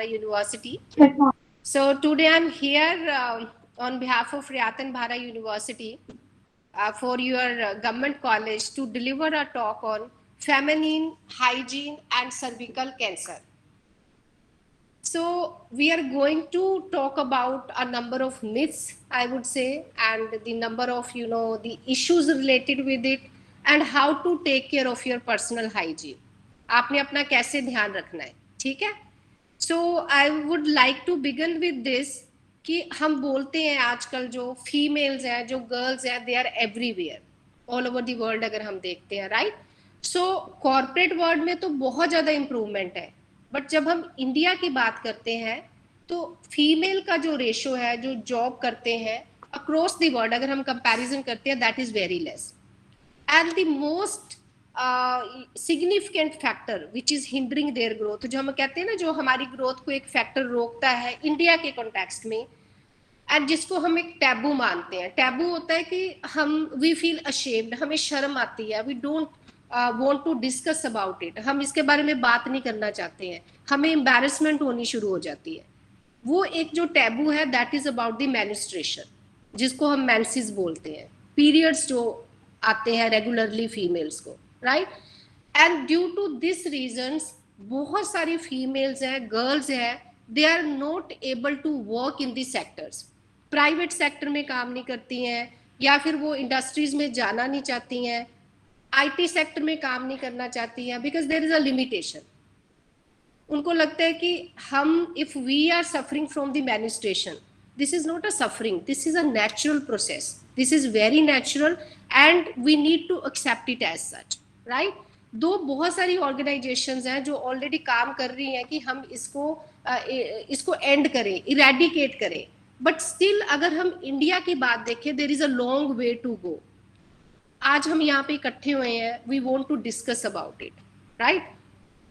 University. So today I'm here on behalf of Ratan Bhara University for your government college to deliver a talk on feminine hygiene and cervical cancer. So we are going to talk about a number of myths, I would say, and the number of, the issues related with it and how to take care of your personal hygiene. आपने अपना कैसे ध्यान रखना है, ठीक है? So I would like to begin with this कि हम बोलते हैं आजकल जो फीमेल्स हैं, जो गर्ल्स हैं, they are everywhere, all over the world अगर हम देखते हैं, right? So corporate world में तो बहुत ज़्यादा improvement है, बट जब हम इंडिया की बात करते हैं तो फीमेल का जो रेशो है जो जॉब करते हैं अक्रॉस द वर्ल्ड अगर हम कंपैरिजन करते हैं that is very less and the most significant factor which is hindering their growth, जो हम कहते हैं ना जो हमारी ग्रोथ को एक फैक्टर रोकता है इंडिया के कॉन्टेक्स्ट में एंड जिसको हम एक टैबू मानते हैं. टैबू होता है कि हम वी फील अशेम्ड, हमें शर्म आती है, we don't want to discuss about it, हम इसके बारे में बात नहीं करना चाहते हैं, हमें embarrassment होनी शुरू हो जाती है. वो एक जो टैबू है that is about the menstruation, जिसको हम menses बोलते हैं, periods जो आते हैं regularly females को, right? And due to this reasons बहुत सारी females हैं, girls हैं, they are not able to work in the sectors. Private sector में काम नहीं करती हैं या फिर वो industries में जाना नहीं चाहती हैं, आईटी सेक्टर में काम नहीं करना चाहती है because there is a limitation. उनको लगता है कि हम if we are suffering from the menstruation, this is not a suffering, this is a natural process, this is very natural and we need to accept it as such, right? दो बहुत सारी organisations हैं जो already काम कर रही हैं कि हम इसको एंड करें, इरेडिकेट करें, बट स्टिल अगर हम इंडिया की बात देखें there is a long way to go. आज हम यहाँ पे इकट्ठे हुए हैं, we want to discuss about it, right?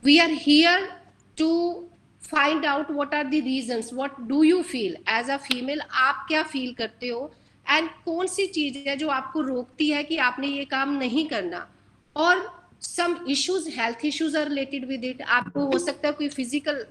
We are here to find out what are the reasons, what do you feel as a female, आप क्या feel करते हो एंड कौन सी चीज है जो आपको रोकती है कि आपने ये काम नहीं करना. और some issues, health issues are related with it. आपको हो सकता है कोई फिजिकल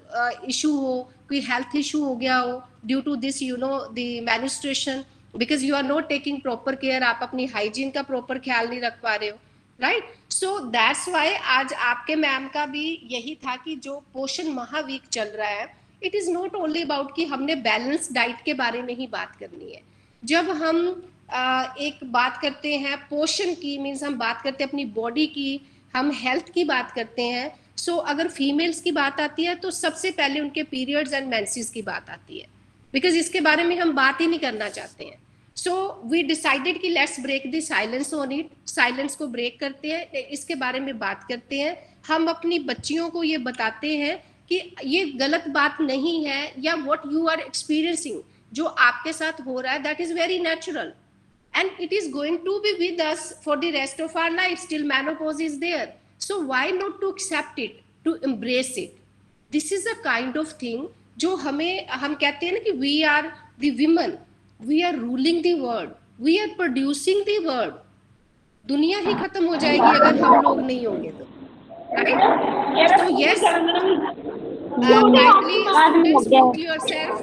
इशू हो, कोई हेल्थ इशू हो गया हो due to this the menstruation, because you are not taking proper care, आप अपनी हाइजीन का प्रॉपर ख्याल नहीं रख पा रहे हो, राइट? सो दैट्स वाई आज आपके मैम का भी यही था कि जो पोषण महावीक चल रहा है, it is not only about कि हमने बैलेंस डाइट के बारे में ही बात करनी है. जब हम एक बात करते हैं पोषण की, मीन्स हम बात करते हैं अपनी बॉडी की, हम हेल्थ की बात करते हैं. सो अगर फीमेल्स की बात आती है तो सबसे पहले उनके पीरियड्स एंड मेंसेस की बात आती है, बिकॉज इसके बारे में हम बात ही नहीं करना चाहते हैं. सो वी डिसाइडेड कि let's break the silence on it. Silence को ब्रेक करते हैं, इसके बारे में बात करते हैं. हम अपनी बच्चियों को ये बताते हैं कि ये गलत बात नहीं है, या व्हाट यू आर एक्सपीरियंसिंग, जो आपके साथ हो रहा है, that is very natural and it is going to be with us for the rest of our life till menopause is there. So why not to accept it, to embrace it. This is a kind of thing जो हम कहते हैं ना कि we are the women, we are ruling the world, we are producing the world. दुनिया ही खत्म हो जाएगी अगर हम लोग नहीं होंगे तो, right? So yes, kindly students, yourself.